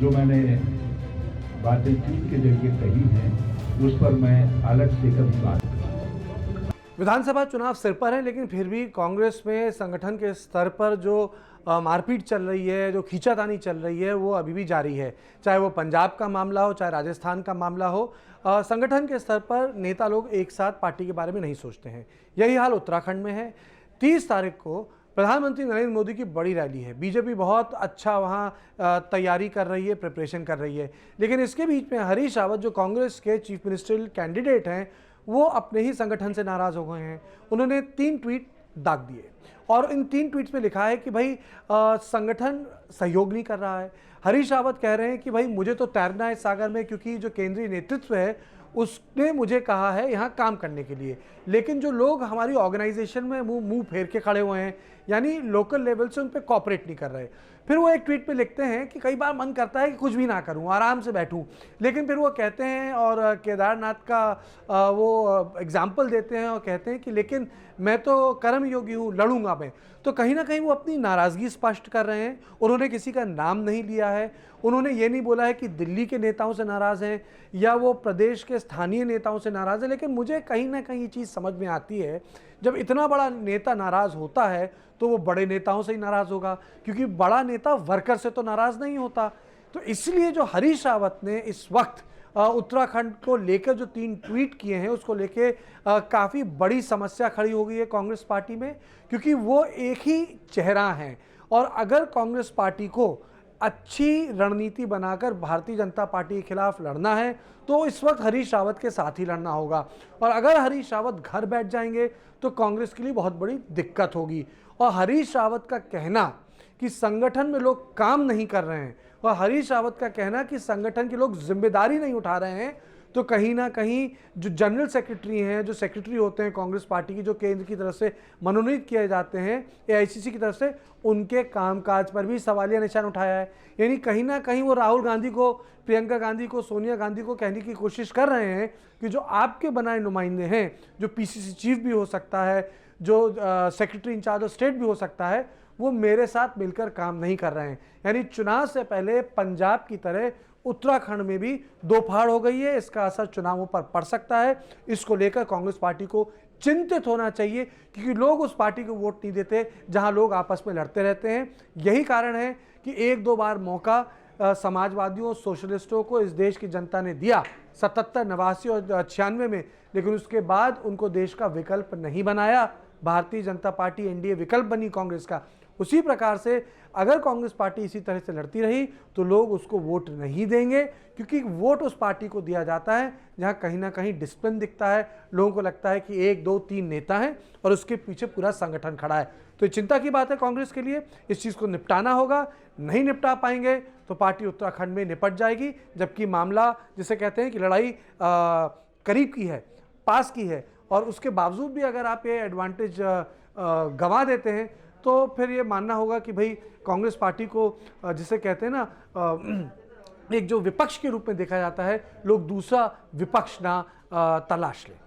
जो मैंने बातें ट्वीट के जरिए कही हैं उस पर मैं अलग से कभी बात करूँगा। विधानसभा चुनाव सिर पर है, लेकिन फिर भी कांग्रेस में संगठन के स्तर पर जो मारपीट चल रही है, जो खींचातानी चल रही है, वो अभी भी जारी है। चाहे वो पंजाब का मामला हो, चाहे राजस्थान का मामला हो, संगठन के स्तर पर नेता लोग एक साथ पार्टी के बारे में नहीं सोचते हैं। यही हाल उत्तराखंड में है। 30 तारीख को प्रधानमंत्री नरेंद्र मोदी की बड़ी रैली है। बीजेपी बहुत अच्छा वहाँ तैयारी कर रही है, प्रिपरेशन कर रही है, लेकिन इसके बीच में हरीश रावत जो कांग्रेस के चीफ मिनिस्टरियल कैंडिडेट हैं, वो अपने ही संगठन से नाराज हो गए हैं। उन्होंने 3 ट्वीट दाग दिए और इन 3 ट्वीट्स में लिखा है कि भाई संगठन सहयोग नहीं कर रहा है। हरीश रावत कह रहे हैं कि भाई मुझे तो तैरना है सागर में, क्योंकि जो केंद्रीय नेतृत्व है उसने मुझे कहा है यहाँ काम करने के लिए, लेकिन जो लोग हमारी ऑर्गेनाइजेशन में मुंह फेर के खड़े हुए हैं, यानी लोकल लेवल से उन पर कॉपरेट नहीं कर रहे। फिर वो एक ट्वीट पे लिखते हैं कि कई बार मन करता है कि कुछ भी ना करूं, आराम से बैठूं, लेकिन फिर वो कहते हैं और केदारनाथ का वो एग्जाम्पल देते हैं और कहते हैं कि लेकिन मैं तो कर्म योगी हूँ, लड़ूंगा मैं। तो कहीं ना कहीं वो अपनी नाराज़गी स्पष्ट कर रहे हैं। उन्होंने किसी का नाम नहीं लिया है। उन्होंने ये नहीं बोला है कि दिल्ली के नेताओं से नाराज़ हैं या वो प्रदेश के स्थानीय नेताओं से नाराज़ है, लेकिन मुझे कहीं ना कहीं ये चीज़ समझ में आती है, जब इतना बड़ा नेता नाराज़ होता है तो वो बड़े नेताओं से ही नाराज़ होगा, क्योंकि बड़ा नेता वर्कर से तो नाराज़ नहीं होता। तो इसलिए जो हरीश रावत ने इस वक्त उत्तराखंड को लेकर जो 3 ट्वीट किए हैं, उसको लेके काफ़ी बड़ी समस्या खड़ी हो गई है कांग्रेस पार्टी में, क्योंकि वो एक ही चेहरा हैं। और अगर कांग्रेस पार्टी को अच्छी रणनीति बनाकर भारतीय जनता पार्टी के खिलाफ लड़ना है तो इस वक्त हरीश रावत के साथ ही लड़ना होगा। और अगर हरीश रावत घर बैठ जाएंगे तो कांग्रेस के लिए बहुत बड़ी दिक्कत होगी। और हरीश रावत का कहना कि संगठन में लोग काम नहीं कर रहे हैं और हरीश रावत का कहना कि संगठन के लोग जिम्मेदारी नहीं उठा रहे हैं, तो कहीं ना कहीं जो जनरल सेक्रेटरी हैं, जो सेक्रेटरी होते हैं कांग्रेस पार्टी की, जो केंद्र की तरफ से मनोनीत किए जाते हैं एआईसीसी की तरफ से, उनके कामकाज पर भी सवालिया निशान उठाया है। यानी कहीं ना कहीं वो राहुल गांधी को, प्रियंका गांधी को, सोनिया गांधी को कहने की कोशिश कर रहे हैं कि जो आपके बनाए नुमाइंदे हैं, जो पीसीसी चीफ भी हो सकता है, जो सेक्रेटरी इंचार्ज ऑफ स्टेट भी हो सकता है, वो मेरे साथ मिलकर काम नहीं कर रहे हैं। यानी चुनाव से पहले पंजाब की तरह उत्तराखंड में भी दो फाड़ हो गई है। इसका असर चुनावों पर पड़ सकता है। इसको लेकर कांग्रेस पार्टी को चिंतित होना चाहिए, क्योंकि लोग उस पार्टी को वोट नहीं देते जहां लोग आपस में लड़ते रहते हैं। यही कारण है कि 1-2 बार मौका समाजवादियों, सोशलिस्टों को इस देश की जनता ने दिया 77, 89 और 96 में, लेकिन उसके बाद उनको देश का विकल्प नहीं बनाया। भारतीय जनता पार्टी एनडीए विकल्प बनी कांग्रेस का। उसी प्रकार से अगर कांग्रेस पार्टी इसी तरह से लड़ती रही तो लोग उसको वोट नहीं देंगे, क्योंकि वोट उस पार्टी को दिया जाता है जहां कहीं ना कहीं डिसिप्लिन दिखता है, लोगों को लगता है कि 1, 2, 3 नेता हैं और उसके पीछे पूरा संगठन खड़ा है। तो ये चिंता की बात है कांग्रेस के लिए। इस चीज़ को निपटाना होगा। नहीं निपटा पाएंगे तो पार्टी उत्तराखंड में निपट जाएगी, जबकि मामला जिसे कहते हैं कि लड़ाई करीब की है, पास की है, और उसके बावजूद भी अगर आप ये एडवांटेज गंवा देते हैं तो फिर ये मानना होगा कि भाई कांग्रेस पार्टी को जिसे कहते हैं ना एक जो विपक्ष के रूप में देखा जाता है, लोग दूसरा विपक्ष ना तलाश लें।